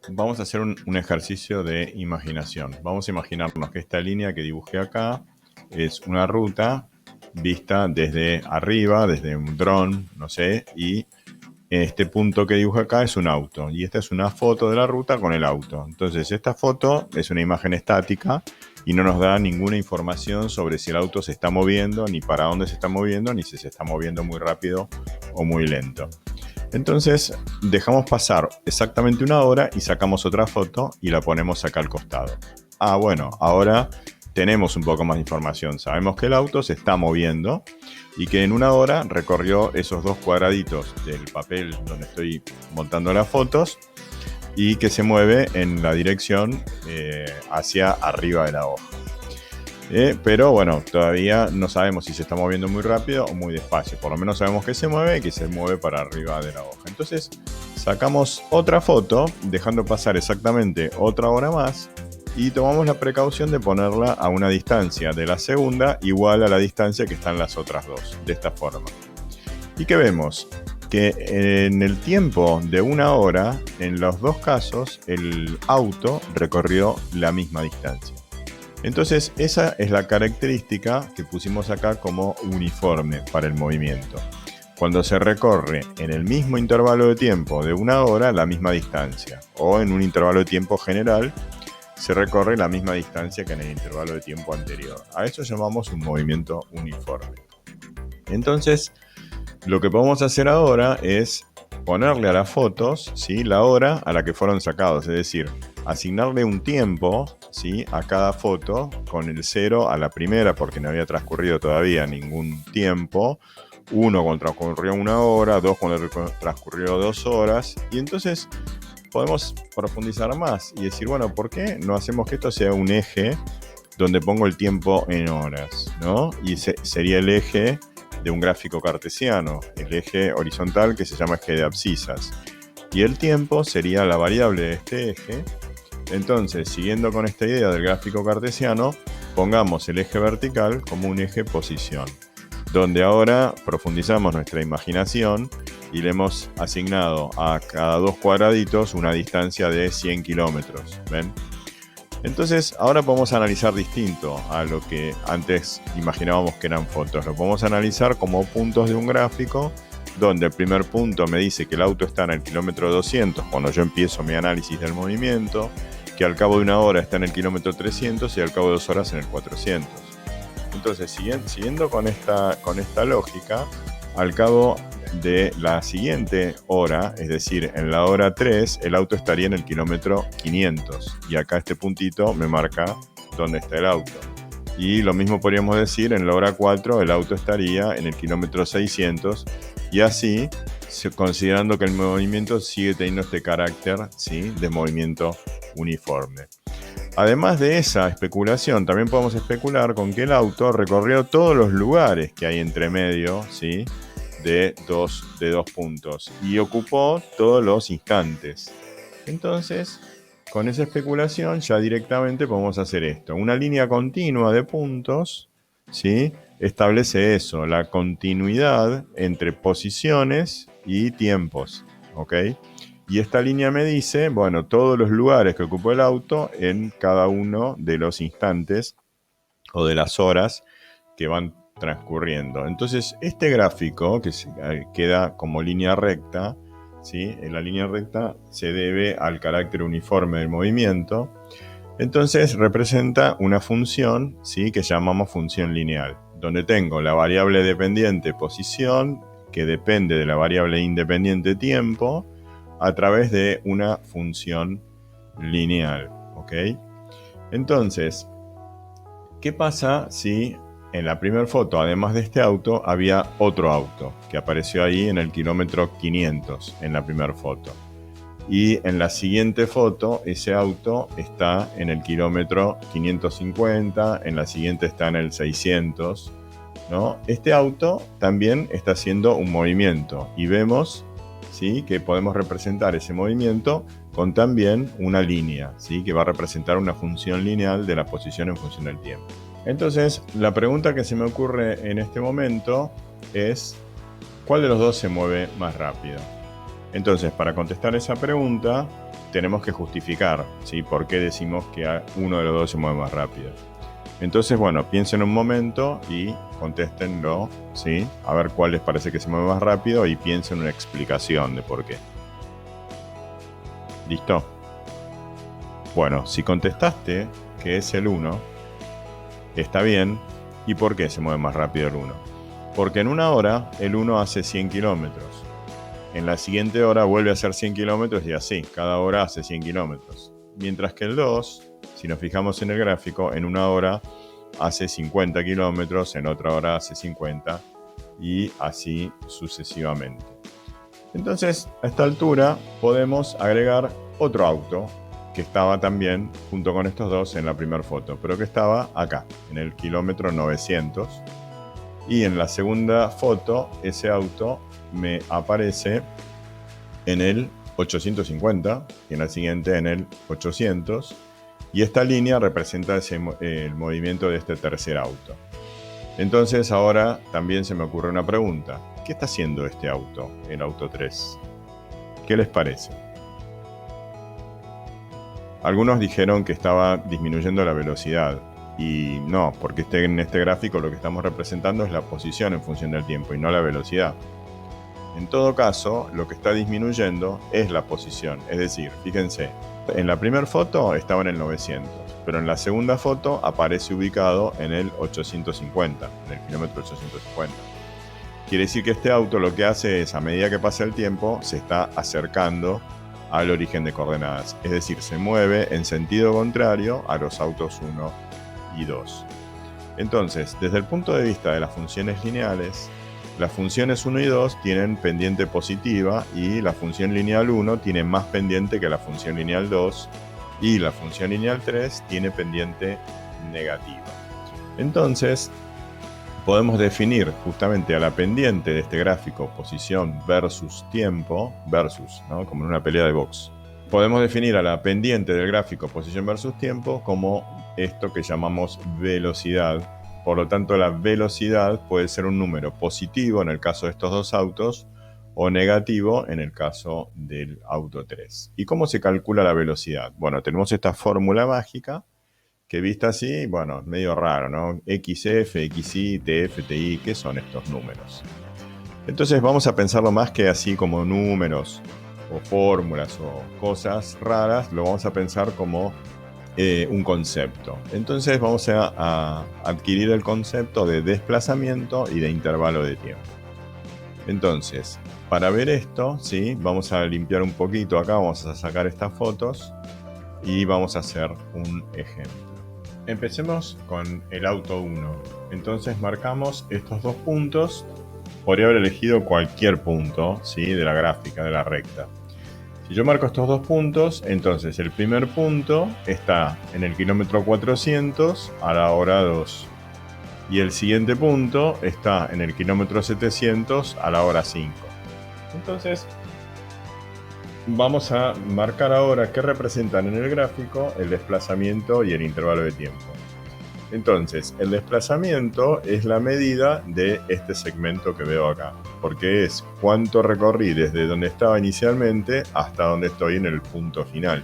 vamos a hacer un ejercicio de imaginación. Vamos a imaginarnos que esta línea que dibujé acá es una ruta vista desde arriba, desde un dron, no sé, y este punto que dibujo acá es un auto. Y esta es una foto de la ruta con el auto. Entonces, esta foto es una imagen estática y no nos da ninguna información sobre si el auto se está moviendo, ni para dónde se está moviendo, ni si se está moviendo muy rápido o muy lento. Entonces dejamos pasar exactamente una hora y sacamos otra foto y la ponemos acá al costado. Ah, bueno, ahora tenemos un poco más de información. Sabemos que el auto se está moviendo y que en una hora recorrió esos dos cuadraditos del papel donde estoy montando las fotos y que se mueve en la dirección hacia arriba de la hoja. Pero bueno, todavía no sabemos si se está moviendo muy rápido o muy despacio. Por lo menos sabemos que se mueve y que se mueve para arriba de la hoja. Entonces sacamos otra foto, dejando pasar exactamente otra hora más, y tomamos la precaución de ponerla a una distancia de la segunda igual a la distancia que están las otras dos, de esta forma. ¿Y qué vemos? Que en el tiempo de una hora, en los dos casos, el auto recorrió la misma distancia. Entonces, esa es la característica que pusimos acá como uniforme para el movimiento. Cuando se recorre en el mismo intervalo de tiempo de una hora la misma distancia, o en un intervalo de tiempo general, se recorre la misma distancia que en el intervalo de tiempo anterior. A eso llamamos un movimiento uniforme. Entonces, lo que podemos hacer ahora es ponerle a las fotos, ¿sí?, la hora a la que fueron sacados, es decir, asignarle un tiempo, ¿sí?, a cada foto con el 0 a la primera porque no había transcurrido todavía ningún tiempo, 1 cuando transcurrió una hora, 2 cuando transcurrió 2 horas, y entonces podemos profundizar más y decir, bueno, ¿por qué no hacemos que esto sea un eje donde pongo el tiempo en horas, ¿no? Y sería el eje de un gráfico cartesiano, el eje horizontal que se llama eje de abscisas. Y el tiempo sería la variable de este eje. Entonces, siguiendo con esta idea del gráfico cartesiano, pongamos el eje vertical como un eje posición, donde ahora profundizamos nuestra imaginación y le hemos asignado a cada dos cuadraditos una distancia de 100 kilómetros. ¿Ven? Entonces, ahora podemos analizar distinto a lo que antes imaginábamos que eran fotos. Lo podemos analizar como puntos de un gráfico, donde el primer punto me dice que el auto está en el kilómetro 200 cuando yo empiezo mi análisis del movimiento, que al cabo de una hora está en el kilómetro 300 y al cabo de 2 horas en el 400. Entonces, siguiendo con esta lógica, al cabo de la siguiente hora, es decir, en la hora 3, el auto estaría en el kilómetro 500. Y acá este puntito me marca dónde está el auto. Y lo mismo podríamos decir, en la hora 4, el auto estaría en el kilómetro 600. Y así, considerando que el movimiento sigue teniendo este carácter, ¿sí?, de movimiento uniforme. Además de esa especulación, también podemos especular con que el auto recorrió todos los lugares que hay entre medio, ¿sí?, de dos puntos y ocupó todos los instantes. Entonces, con esa especulación ya directamente podemos hacer esto. Una línea continua de puntos, ¿sí?, establece eso, la continuidad entre posiciones y tiempos, ¿ok? Y esta línea me dice, bueno, todos los lugares que ocupó el auto en cada uno de los instantes o de las horas que van transcurriendo. Entonces, este gráfico, que queda como línea recta, ¿sí?, en la línea recta se debe al carácter uniforme del movimiento. Entonces, representa una función, ¿sí?, que llamamos función lineal, donde tengo la variable dependiente posición, que depende de la variable independiente tiempo, a través de una función lineal, ¿ok? Entonces, ¿qué pasa si en la primera foto, además de este auto, había otro auto que apareció ahí en el kilómetro 500 en la primera foto? Y en la siguiente foto, ese auto está en el kilómetro 550, en la siguiente está en el 600, ¿no? Este auto también está haciendo un movimiento y vemos, ¿sí?, que podemos representar ese movimiento con también una línea, ¿sí?, que va a representar una función lineal de la posición en función del tiempo. Entonces, la pregunta que se me ocurre en este momento es, ¿cuál de los dos se mueve más rápido? Entonces, para contestar esa pregunta, tenemos que justificar, ¿sí? ¿Por qué decimos que uno de los dos se mueve más rápido? Entonces, bueno, piensen un momento y contéstenlo, ¿sí? A ver cuál les parece que se mueve más rápido y piensen una explicación de por qué. ¿Listo? Bueno, si contestaste que es el 1, está bien. ¿Y por qué se mueve más rápido el 1? Porque en una hora el 1 hace 100 kilómetros. En la siguiente hora vuelve a hacer 100 kilómetros y así, cada hora hace 100 kilómetros. Mientras que el 2, si nos fijamos en el gráfico, en una hora hace 50 kilómetros, en otra hora hace 50 y así sucesivamente. Entonces, a esta altura podemos agregar otro auto que estaba también junto con estos dos en la primera foto, pero que estaba acá, en el kilómetro 900. Y en la segunda foto, ese auto me aparece en el 850 y en la siguiente en el 800. Y esta línea representa el movimiento de este tercer auto. Entonces ahora también se me ocurre una pregunta. ¿Qué está haciendo este auto, el auto 3? ¿Qué les parece? Algunos dijeron que estaba disminuyendo la velocidad. Y no, porque en este gráfico lo que estamos representando es la posición en función del tiempo y no la velocidad. En todo caso, lo que está disminuyendo es la posición. Es decir, fíjense, en la primera foto estaba en el 900, pero en la segunda foto aparece ubicado en el 850, en el kilómetro 850. Quiere decir que este auto lo que hace es, a medida que pasa el tiempo, se está acercando al origen de coordenadas. Es decir, se mueve en sentido contrario a los autos 1 y 2. Entonces, desde el punto de vista de las funciones lineales, las funciones 1 y 2 tienen pendiente positiva y la función lineal 1 tiene más pendiente que la función lineal 2 y la función lineal 3 tiene pendiente negativa. Entonces, podemos definir justamente a la pendiente de este gráfico, posición versus tiempo, versus, ¿no? Como en una pelea de box. Podemos definir a la pendiente del gráfico, posición versus tiempo, como esto que llamamos velocidad. Por lo tanto, la velocidad puede ser un número positivo en el caso de estos dos autos o negativo en el caso del auto 3. ¿Y cómo se calcula la velocidad? Bueno, tenemos esta fórmula mágica que vista así, bueno, medio raro, ¿no? XF, XY, TF, TI, ¿qué son estos números? Entonces vamos a pensarlo más que así como números o fórmulas o cosas raras, lo vamos a pensar como un concepto. Entonces vamos a adquirir el concepto de desplazamiento y de intervalo de tiempo. Entonces, para ver esto, ¿sí? Vamos a limpiar un poquito acá, vamos a sacar estas fotos y vamos a hacer un ejemplo. Empecemos con el auto 1. Entonces marcamos estos dos puntos. Podría haber elegido cualquier punto, ¿sí? De la gráfica, de la recta. Si yo marco estos dos puntos, entonces el primer punto está en el kilómetro 400 a la hora 2. Y el siguiente punto está en el kilómetro 700 a la hora 5. Entonces, vamos a marcar ahora qué representan en el gráfico el desplazamiento y el intervalo de tiempo. Entonces, el desplazamiento es la medida de este segmento que veo acá, porque es cuánto recorrí desde donde estaba inicialmente hasta donde estoy en el punto final.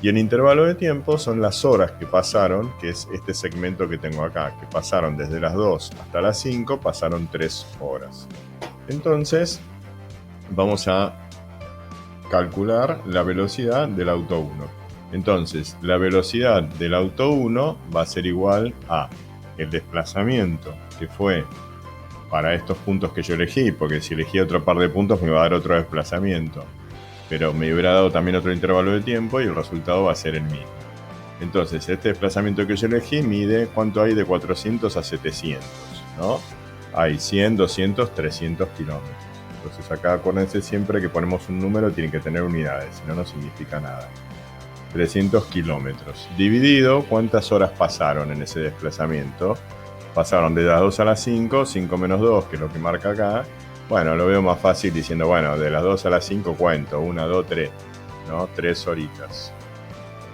Y el intervalo de tiempo son las horas que pasaron, que es este segmento que tengo acá, que pasaron desde las 2 hasta las 5, pasaron 3 horas. Entonces, vamos a calcular la velocidad del auto 1. Entonces, la velocidad del auto 1 va a ser igual a el desplazamiento que fue para estos puntos que yo elegí, porque si elegí otro par de puntos me va a dar otro desplazamiento, pero me hubiera dado también otro intervalo de tiempo y el resultado va a ser el mismo. Entonces, este desplazamiento que yo elegí mide cuánto hay de 400 a 700, ¿no? Hay 100, 200, 300 kilómetros. Entonces acá acuérdense siempre que ponemos un número tiene que tener unidades, si no, no significa nada. 300 kilómetros. Dividido, ¿cuántas horas pasaron en ese desplazamiento? Pasaron de las 2 a las 5, 5 menos 2, que es lo que marca acá. Bueno, lo veo más fácil diciendo, bueno, de las 2 a las 5 cuento, 1, 2, 3, ¿no? 3 horitas.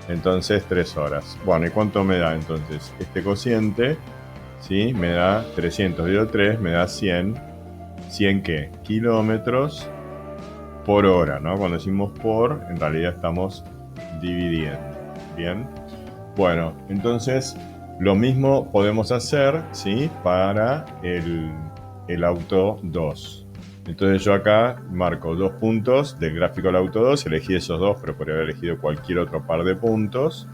Entonces, 3 horas. Bueno, ¿y cuánto me da entonces? Este cociente, ¿sí? Me da 300 dividido 3, me da 100. ¿100 qué? Kilómetros por hora, ¿no? Cuando decimos por, en realidad estamos dividiendo. Bien. Bueno, entonces lo mismo podemos hacer, ¿sí? Para el auto 2. Entonces yo acá marco 2 puntos del gráfico del auto 2, elegí esos dos, pero podría haber elegido cualquier otro par de puntos.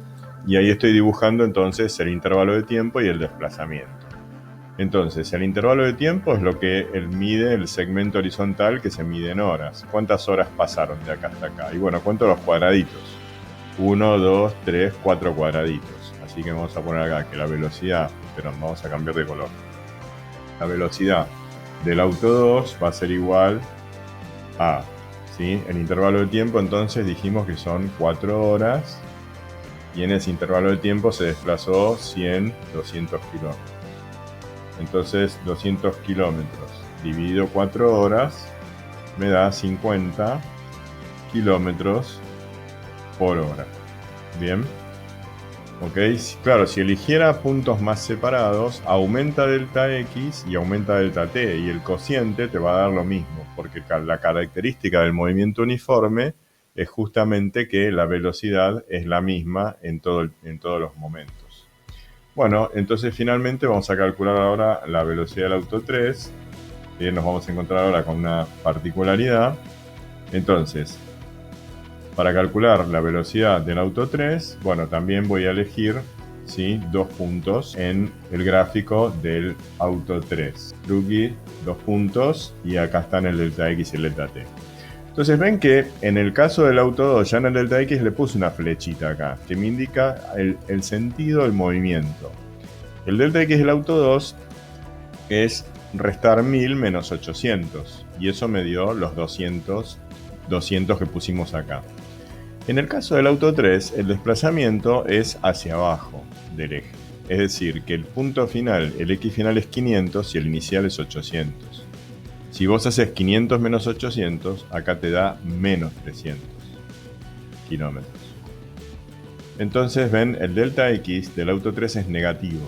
Y ahí estoy dibujando entonces el intervalo de tiempo y el desplazamiento. Entonces, el intervalo de tiempo es lo que él mide el segmento horizontal que se mide en horas. ¿Cuántas horas pasaron de acá hasta acá? Y bueno, cuento los cuadraditos. 1, 2, 3, 4 cuadraditos. Así que vamos a poner acá que la velocidad, pero vamos a cambiar de color. La velocidad del auto 2 va a ser igual a, ¿sí? El intervalo de tiempo entonces dijimos que son 4 horas y en ese intervalo de tiempo se desplazó 100, 200 kilómetros. Entonces 200 kilómetros dividido 4 horas me da 50 kilómetros por hora. Bien. Ok, claro, si eligiera puntos más separados, aumenta delta X y aumenta delta T, y el cociente te va a dar lo mismo, porque la característica del movimiento uniforme es justamente que la velocidad es la misma en todos los momentos. Bueno, entonces finalmente vamos a calcular ahora la velocidad del auto 3. Bien, nos vamos a encontrar ahora con una particularidad. Entonces, para calcular la velocidad del auto 3, bueno, también voy a elegir, ¿sí? 2 puntos en el gráfico del auto 3. Lucky, 2 puntos, y acá están el delta X y el delta T. Entonces ven que en el caso del auto 2, ya en el delta X le puse una flechita acá, que me indica el sentido del movimiento. El delta X del auto 2 es restar 1000 menos 800, y eso me dio los 200 que pusimos acá. En el caso del auto 3, el desplazamiento es hacia abajo del eje. Es decir, que el punto final, el X final es 500 y el inicial es 800. Si vos haces 500 menos 800, acá te da menos 300 kilómetros. Entonces ven, el delta X del auto 3 es negativo.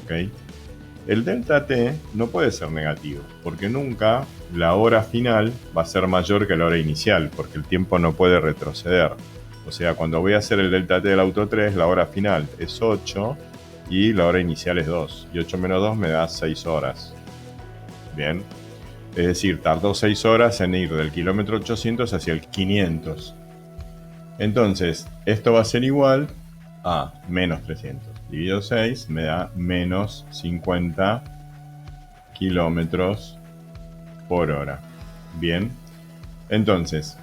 ¿Ok? El delta T no puede ser negativo, porque nunca la hora final va a ser mayor que la hora inicial, porque el tiempo no puede retroceder. O sea, cuando voy a hacer el delta T del auto 3, la hora final es 8 y la hora inicial es 2. Y 8 menos 2 me da 6 horas. Bien. Es decir, tardó 6 horas en ir del kilómetro 800 hacia el 500. Entonces, esto va a ser igual a menos 300. Dividido 6 me da menos 50 kilómetros por hora. Bien. Entonces,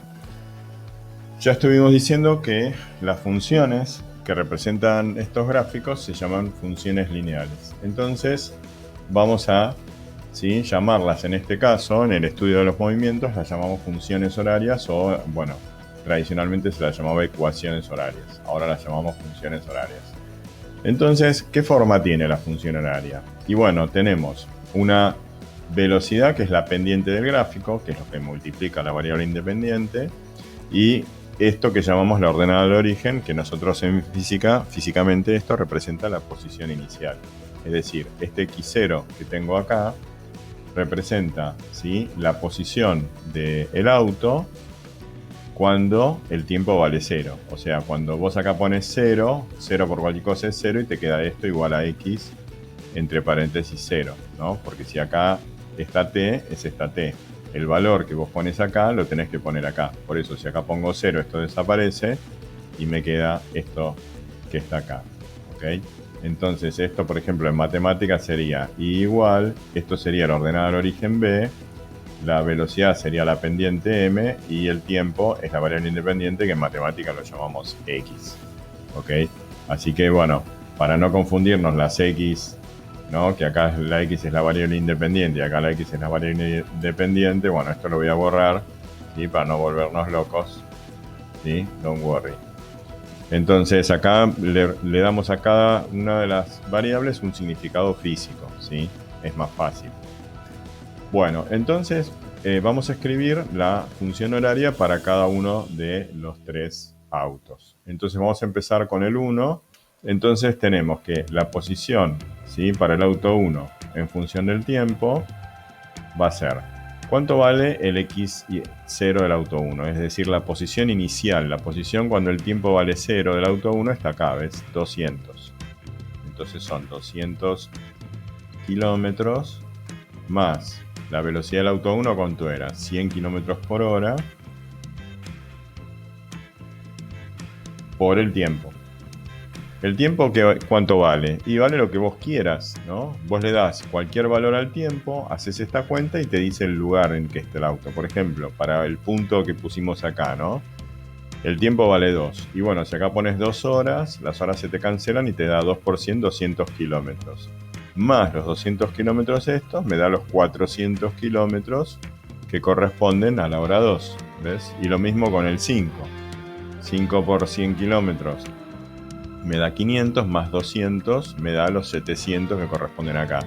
ya estuvimos diciendo que las funciones que representan estos gráficos se llaman funciones lineales. Entonces, vamos a llamarlas en este caso, en el estudio de los movimientos, las llamamos funciones horarias o, bueno, tradicionalmente se las llamaba ecuaciones horarias. Ahora las llamamos funciones horarias. Entonces, ¿qué forma tiene la función horaria? Y bueno, tenemos una velocidad que es la pendiente del gráfico, que es lo que multiplica la variable independiente, y esto que llamamos la ordenada de origen, que nosotros en físicamente esto representa la posición inicial. Es decir, este x0 que tengo acá representa, ¿sí?, la posición del auto cuando el tiempo vale 0. O sea, cuando vos acá pones 0, 0 por cualquier cosa es 0 y te queda esto igual a x entre paréntesis 0, ¿no? Porque si acá está t, es esta t. El valor que vos pones acá lo tenés que poner acá. Por eso si acá pongo 0, esto desaparece y me queda esto que está acá. ¿Ok? Entonces esto, por ejemplo, en matemáticas sería I igual, esto sería la ordenada del origen B, la velocidad sería la pendiente m y el tiempo es la variable independiente que en matemáticas lo llamamos x. ¿Ok? Así que bueno, para no confundirnos las x, ¿no?, que acá la x es la variable independiente y acá la x es la variable dependiente, bueno, esto lo voy a borrar, ¿sí?, para no volvernos locos, ¿sí? Don't worry. Entonces acá le damos a cada una de las variables un significado físico, ¿sí? Es más fácil. Bueno, entonces vamos a escribir la función horaria para cada uno de los 3 autos. Entonces vamos a empezar con el 1. Entonces tenemos que la posición, ¿sí?, para el auto 1 en función del tiempo va a ser ¿Cuánto vale el x0 del auto 1? Es decir, la posición inicial, la posición cuando el tiempo vale 0 del auto 1 está acá, ¿ves? 200. Entonces son 200 kilómetros más la velocidad del auto 1, ¿cuánto era? 100 kilómetros por hora por el tiempo. ¿El tiempo cuánto vale? Y vale lo que vos quieras, ¿no? Vos le das cualquier valor al tiempo, haces esta cuenta y te dice el lugar en que está el auto. Por ejemplo, para el punto que pusimos acá, ¿no? El tiempo vale 2. Y bueno, si acá pones 2 horas, las horas se te cancelan y te da 2 por 100, 200 kilómetros. Más los 200 kilómetros estos, me da los 400 kilómetros que corresponden a la hora 2. ¿Ves? Y lo mismo con el 5. 5 por 100 kilómetros me da 500, más 200 me da los 700 que corresponden acá.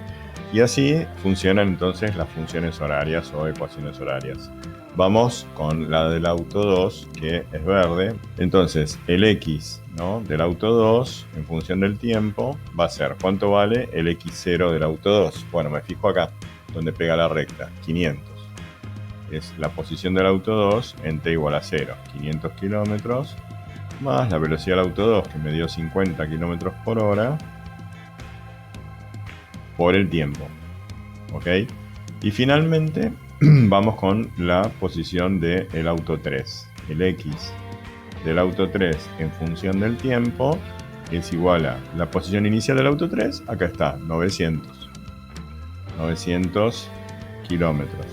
Y así funcionan entonces las funciones horarias o ecuaciones horarias. Vamos con la del auto 2, que es verde. Entonces, el x, ¿no?, del auto 2, en función del tiempo, va a ser ¿cuánto vale el x0 del auto 2? Bueno, me fijo acá, donde pega la recta, 500. Es la posición del auto 2 en t igual a 0, 500 kilómetros, más la velocidad del auto 2, que me dio 50 kilómetros por hora, por el tiempo. ¿Ok? Y finalmente vamos con la posición del auto 3. El x del auto 3 en función del tiempo es igual a la posición inicial del auto 3, acá está, 900 kilómetros.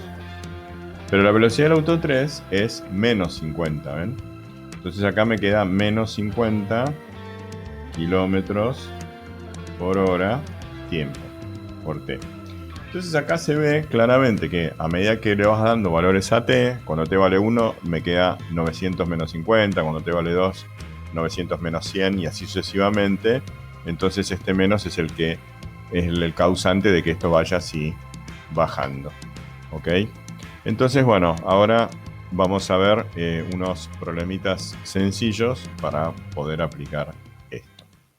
Pero la velocidad del auto 3 es menos 50, ¿ven? Entonces acá me queda menos 50 kilómetros por hora tiempo, por t. Entonces acá se ve claramente que a medida que le vas dando valores a t, cuando t vale 1 me queda 900 menos 50, cuando t vale 2, 900 menos 100 y así sucesivamente. Entonces este menos es el que es el causante de que esto vaya así bajando. ¿Ok? Entonces, bueno, ahora vamos a ver unos problemitas sencillos para poder aplicar